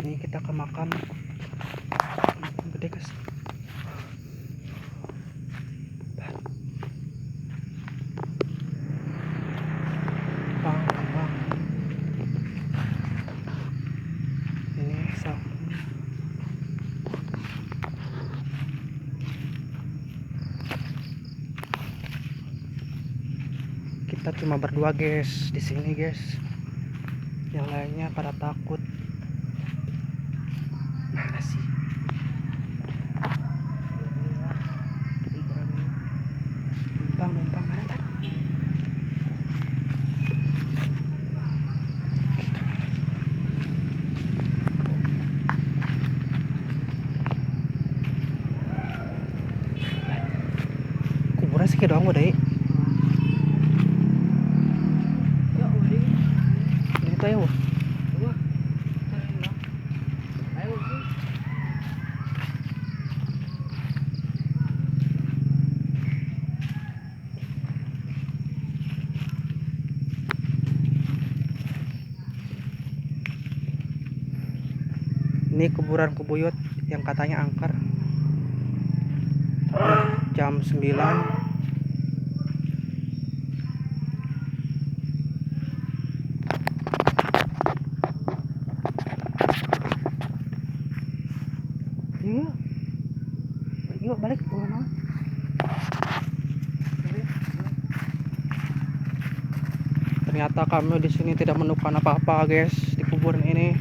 Ini kita ke makam gede guys. Bang. Ini kita cuma berdua guys di sini guys. Yang lainnya pada takut. Mana sih? Numpang mana tadi? Kuburan sih doang udah. Ini tuh ya. Ini kuburan Kubuyut yang katanya angker. Jam 9. Yuk balik ke rumah. Ternyata kami di sini tidak menemukan apa-apa guys di kuburan ini.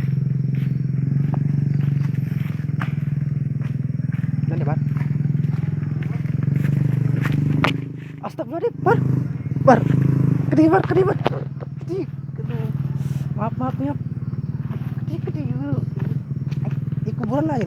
Dan debat. Astagfirullah, bar. Kedibat. Maaf ya. Di kuburan lain.